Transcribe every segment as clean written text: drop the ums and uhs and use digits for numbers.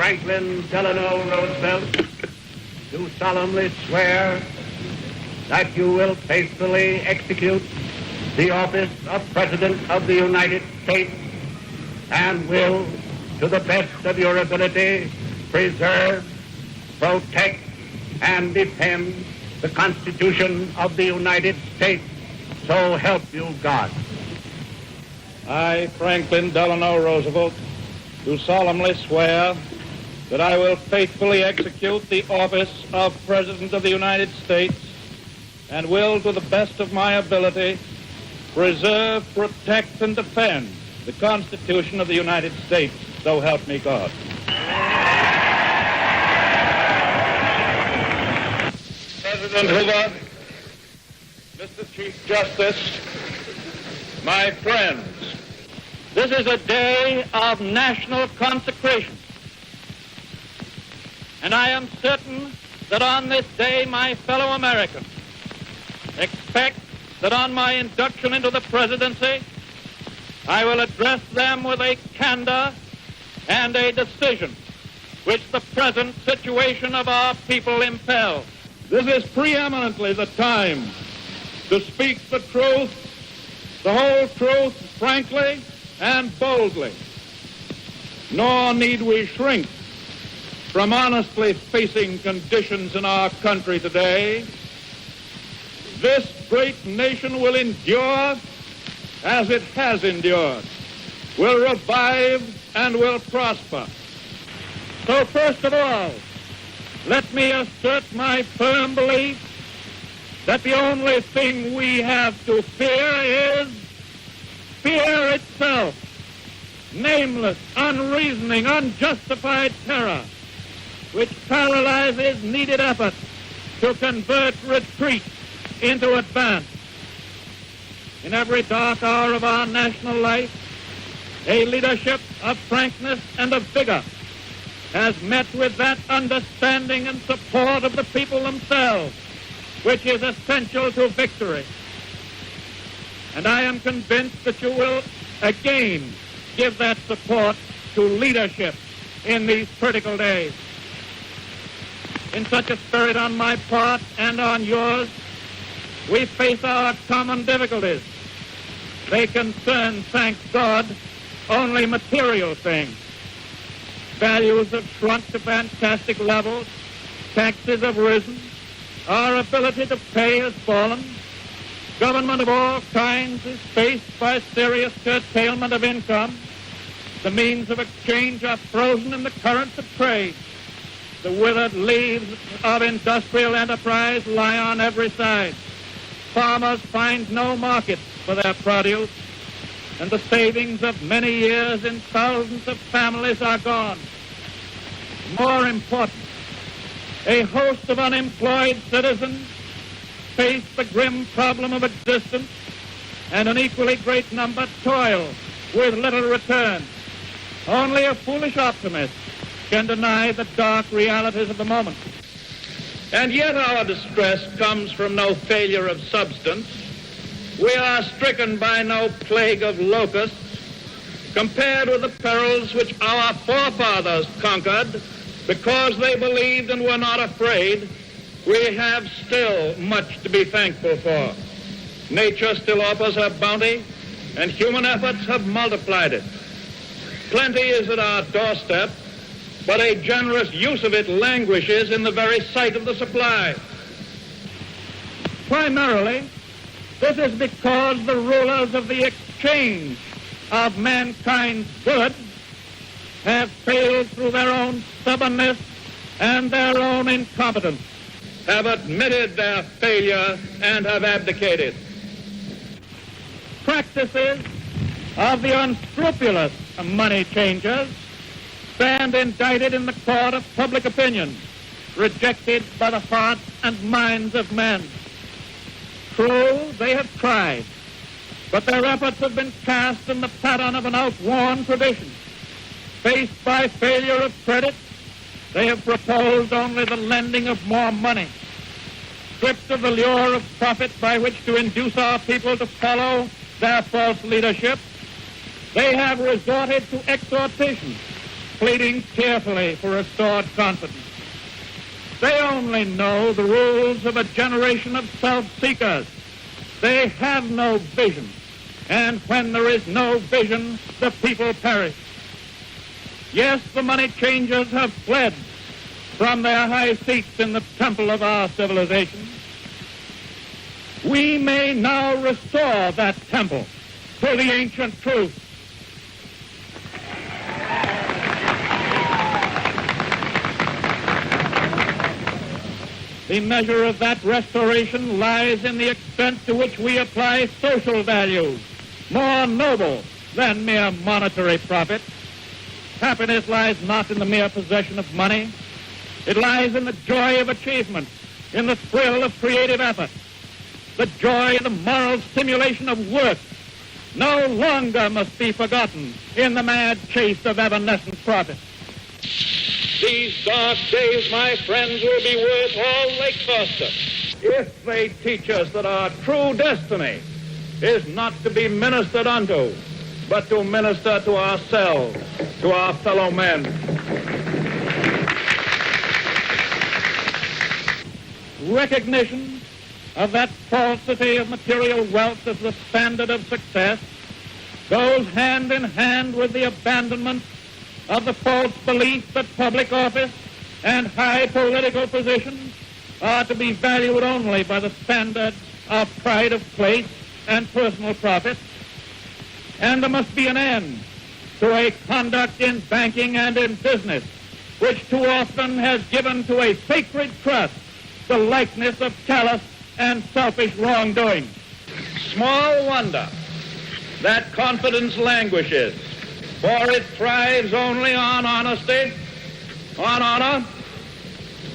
Franklin Delano Roosevelt, do solemnly swear that you will faithfully execute the office of President of the United States and will, to the best of your ability, preserve, protect, and defend the Constitution of the United States. So help you God. I, Franklin Delano Roosevelt, do solemnly swear that I will faithfully execute the office of President of the United States and will, to the best of my ability, preserve, protect, and defend the Constitution of the United States. So help me God. President Hoover, Mr. Chief Justice, my friends, this is a day of national consecration. And I am certain that on this day, my fellow Americans expect that on my induction into the presidency, I will address them with a candor and a decision which the present situation of our people impels. This is preeminently the time to speak the truth, the whole truth, frankly and boldly. Nor need we shrink from honestly facing conditions in our country today. This great nation will endure as it has endured, will revive and will prosper. So first of all, let me assert my firm belief that the only thing we have to fear is fear itself, nameless, unreasoning, unjustified terror, which paralyzes needed effort to convert retreat into advance. In every dark hour of our national life, a leadership of frankness and of vigor has met with that understanding and support of the people themselves, which is essential to victory. And I am convinced that you will again give that support to leadership in these critical days. In such a spirit on my part and on yours, we face our common difficulties. They concern, thank God, only material things. Values have shrunk to fantastic levels. Taxes have risen. Our ability to pay has fallen. Government of all kinds is faced by serious curtailment of income. The means of exchange are frozen in the currents of trade. The withered leaves of industrial enterprise lie on every side. Farmers find no market for their produce, and the savings of many years in thousands of families are gone. More important, a host of unemployed citizens face the grim problem of existence, and an equally great number toil with little return. Only a foolish optimist can deny the dark realities of the moment. And yet our distress comes from no failure of substance. We are stricken by no plague of locusts. Compared with the perils which our forefathers conquered because they believed and were not afraid, we have still much to be thankful for. Nature still offers her bounty, and human efforts have multiplied it. Plenty is at our doorstep, but a generous use of it languishes in the very sight of the supply. Primarily, this is because the rulers of the exchange of mankind's goods have failed through their own stubbornness and their own incompetence, have admitted their failure and have abdicated. Practices of the unscrupulous money changers stand indicted in the court of public opinion, rejected by the hearts and minds of men. True, they have tried, but their efforts have been cast in the pattern of an outworn tradition. Faced by failure of credit, they have proposed only the lending of more money. Stripped of the lure of profit by which to induce our people to follow their false leadership, they have resorted to exhortation, pleading tearfully for restored confidence. They only know the rules of a generation of self-seekers. They have no vision, and when there is no vision, the people perish. Yes, the money changers have fled from their high seats in the temple of our civilization. We may now restore that temple to the ancient truth. The measure of that restoration lies in the extent to which we apply social values, more noble than mere monetary profit. Happiness lies not in the mere possession of money. It lies in the joy of achievement, in the thrill of creative effort. The joy and the moral stimulation of work no longer must be forgotten in the mad chase of evanescent profit. These dark days, my friends, will be worth all they cost us if they teach us that our true destiny is not to be ministered unto, but to minister to ourselves, to our fellow men. Recognition of that falsity of material wealth as the standard of success goes hand in hand with the abandonment of the false belief that public office and high political positions are to be valued only by the standard of pride of place and personal profit. And there must be an end to a conduct in banking and in business which too often has given to a sacred trust the likeness of callous and selfish wrongdoing. Small wonder that confidence languishes, for it thrives only on honesty, on honor,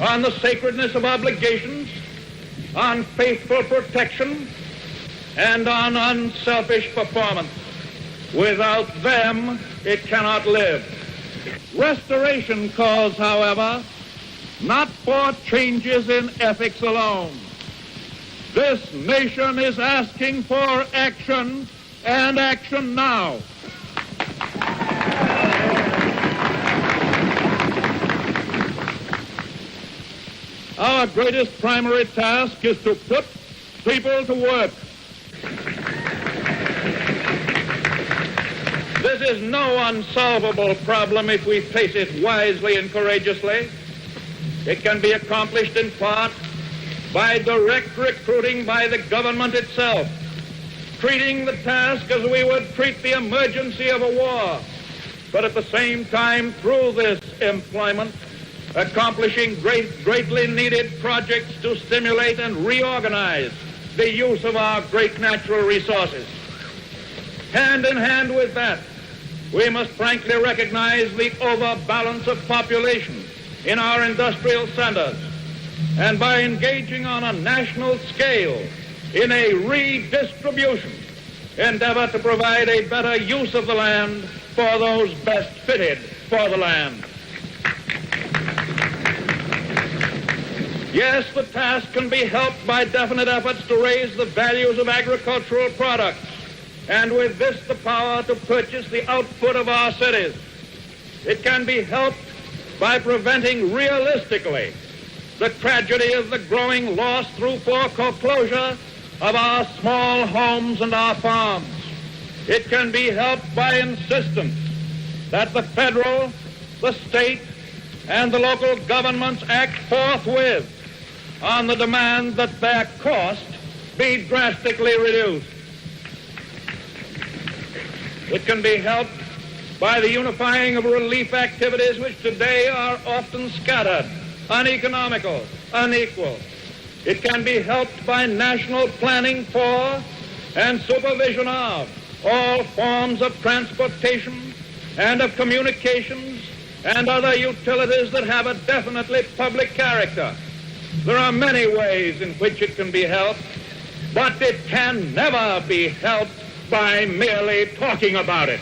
on the sacredness of obligations, on faithful protection, and on unselfish performance. Without them, it cannot live. Restoration calls, however, not for changes in ethics alone. This nation is asking for action, and action now. Our greatest primary task is to put people to work. This is no unsolvable problem if we face it wisely and courageously. It can be accomplished in part by direct recruiting by the government itself, treating the task as we would treat the emergency of a war, but at the same time, through this employment, accomplishing greatly needed projects to stimulate and reorganize the use of our great natural resources. Hand in hand with that, we must frankly recognize the overbalance of population in our industrial centers, and by engaging on a national scale in a redistribution, endeavor to provide a better use of the land for those best fitted for the land. Yes, the task can be helped by definite efforts to raise the values of agricultural products, and with this the power to purchase the output of our cities. It can be helped by preventing realistically the tragedy of the growing loss through foreclosure of our small homes and our farms. It can be helped by insistence that the federal, the state, and the local governments act forthwith on the demand that their cost be drastically reduced. It can be helped by the unifying of relief activities which today are often scattered, uneconomical, unequal. It can be helped by national planning for and supervision of all forms of transportation and of communications and other utilities that have a definitely public character. There are many ways in which it can be helped, but it can never be helped by merely talking about it.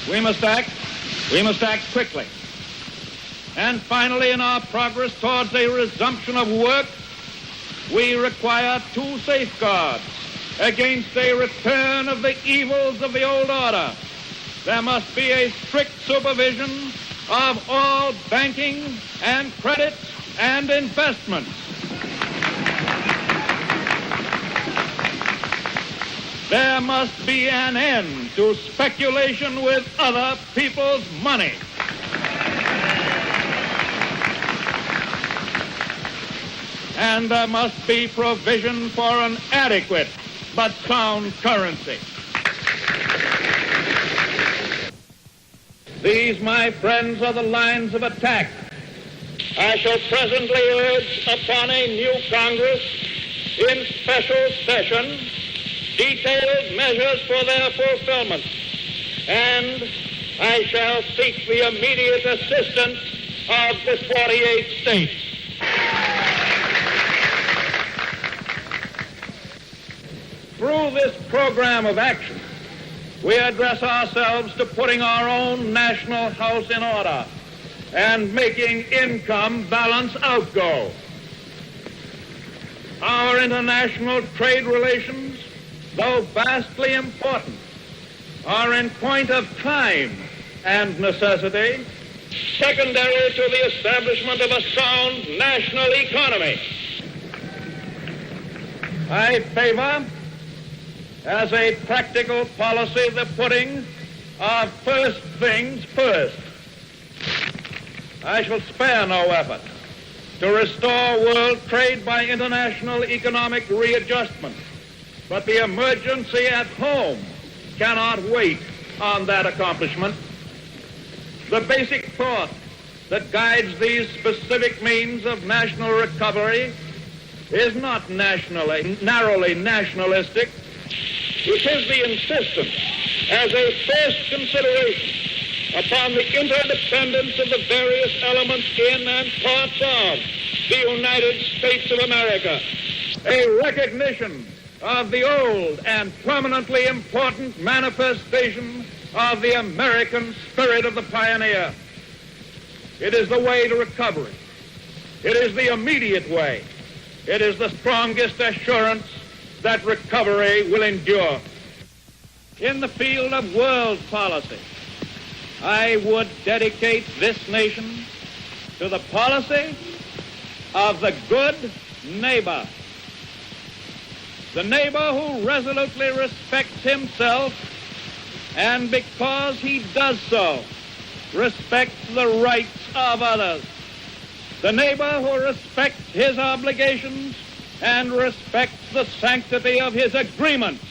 We must act quickly. And finally, in our progress towards a resumption of work, we require two safeguards against a return of the evils of the old order. There must be a strict supervision of all banking and credit and investments. There must be an end to speculation with other people's money. And there must be provision for an adequate but sound currency. These, my friends, are the lines of attack I shall presently urge upon a new Congress in special session detailed measures for their fulfillment, and I shall seek the immediate assistance of the 48 states. Through this program of action, we address ourselves to putting our own national house in order and making income balance outgo. Our international trade relations, though vastly important, are in point of time and necessity secondary to the establishment of a sound national economy. I favor, as a practical policy, the putting of first things first. I shall spare no effort to restore world trade by international economic readjustment, but the emergency at home cannot wait on that accomplishment. The basic thought that guides these specific means of national recovery is not narrowly nationalistic. It is the insistence as a first consideration upon the interdependence of the various elements in and parts of the United States of America, a recognition of the old and permanently important manifestation of the American spirit of the pioneer. It is the way to recovery. It is the immediate way. It is the strongest assurance that recovery will endure. In the field of world policy, I would dedicate this nation to the policy of the good neighbor. The neighbor who resolutely respects himself and, because he does so, respects the rights of others. The neighbor who respects his obligations and respects the sanctity of his agreements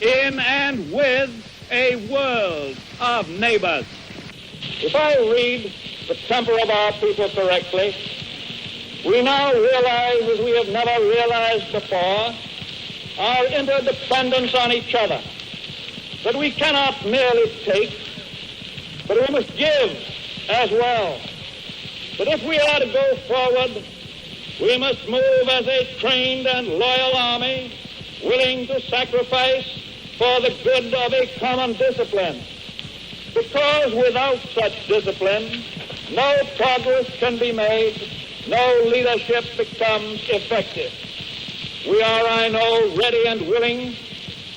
in and with a world of neighbors. If I read the temper of our people correctly, we now realize, as we have never realized before, our interdependence on each other, that we cannot merely take, but we must give as well. That if we are to go forward, we must move as a trained and loyal army, willing to sacrifice for the good of a common discipline. Because without such discipline, no progress can be made, no leadership becomes effective. We are, I know, ready and willing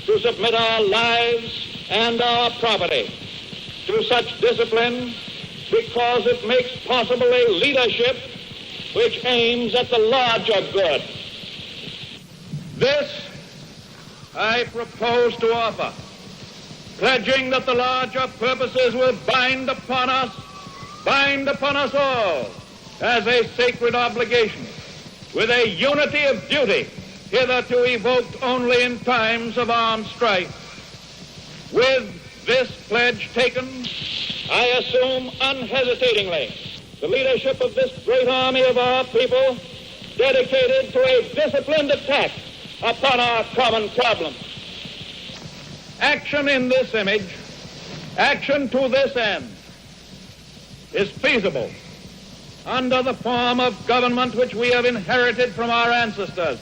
to submit our lives and our property to such discipline because it makes possible a leadership which aims at the larger good. This I propose to offer, pledging that the larger purposes will bind upon us all, as a sacred obligation, with a unity of duty hitherto evoked only in times of armed strife. With this pledge taken, I assume unhesitatingly the leadership of this great army of our people, dedicated to a disciplined attack upon our common problems. Action in this image, action to this end, is feasible under the form of government which we have inherited from our ancestors.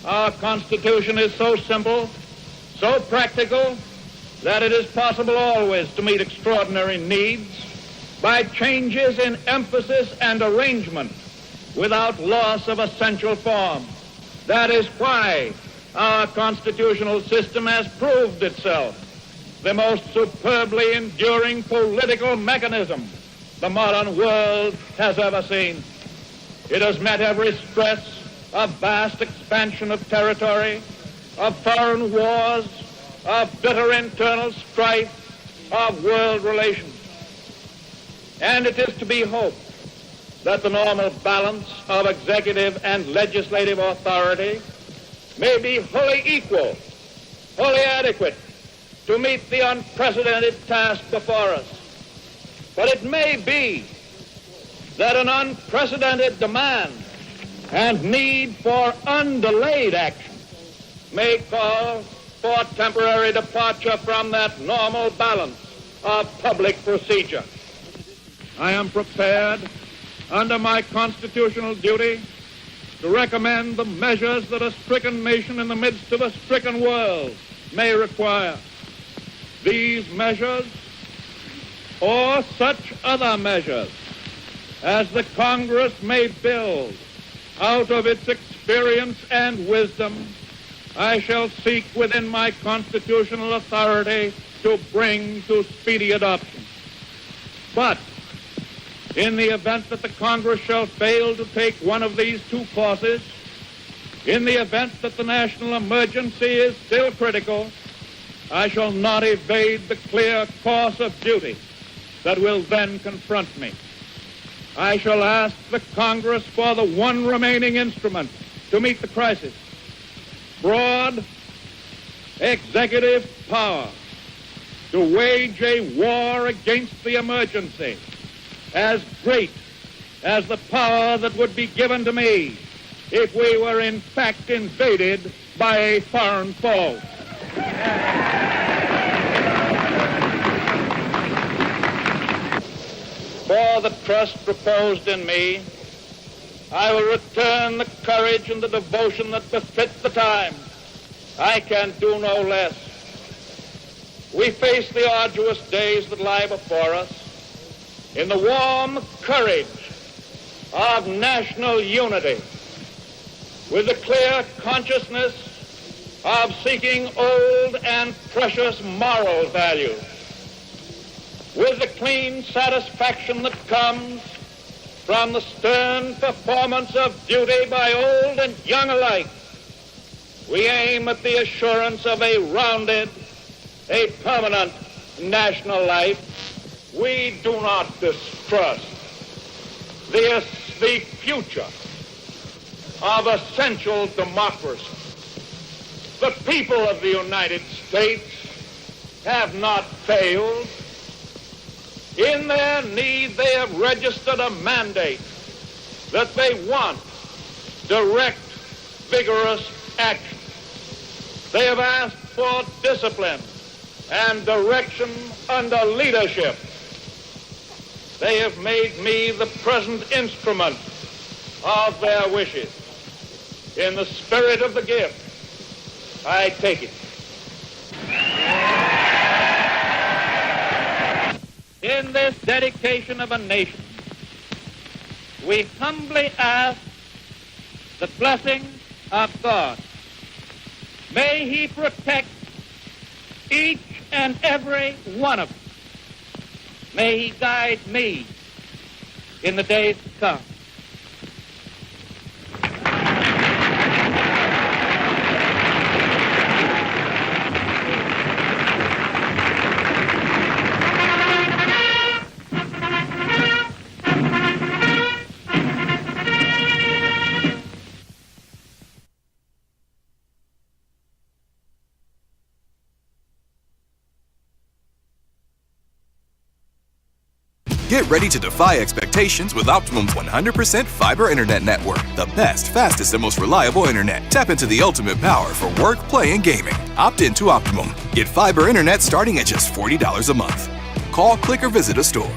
Our Constitution is so simple, so practical, that it is possible always to meet extraordinary needs by changes in emphasis and arrangement without loss of essential form. That is why our constitutional system has proved itself the most superbly enduring political mechanism the modern world has ever seen. It has met every stress of vast expansion of territory, of foreign wars, of bitter internal strife, of world relations. And it is to be hoped that the normal balance of executive and legislative authority may be wholly equal, wholly adequate to meet the unprecedented task before us. But it may be that an unprecedented demand and need for undelayed action may call for temporary departure from that normal balance of public procedure. I am prepared, under my constitutional duty, to recommend the measures that a stricken nation in the midst of a stricken world may require. These measures, or such other measures as the Congress may build out of its experience and wisdom, I shall seek within my constitutional authority to bring to speedy adoption. But in the event that the Congress shall fail to take one of these two courses, in the event that the national emergency is still critical, I shall not evade the clear course of duty that will then confront me. I shall ask the Congress for the one remaining instrument to meet the crisis: broad executive power to wage a war against the emergency as great as the power that would be given to me if we were in fact invaded by a foreign foe. For the trust reposed in me, I will return the courage and the devotion that befit the time. I can do no less. We face the arduous days that lie before us in the warm courage of national unity, with the clear consciousness of seeking old and precious moral values, with the clean satisfaction that comes from the stern performance of duty by old and young alike. We aim at the assurance of a rounded, a permanent national life. We do not distrust the future of essential democracy. The people of the United States have not failed. In their need, they have registered a mandate that they want direct, vigorous action. They have asked for discipline and direction under leadership. They have made me the present instrument of their wishes. In the spirit of the gift, I take it. In this dedication of a nation, we humbly ask the blessing of God. May He protect each and every one of us. May He guide me in the days to come. Get ready to defy expectations with Optimum's 100% fiber internet network. The best, fastest, and most reliable internet. Tap into the ultimate power for work, play, and gaming. Opt in to Optimum. Get fiber internet starting at just $40 a month. Call, click, or visit a store.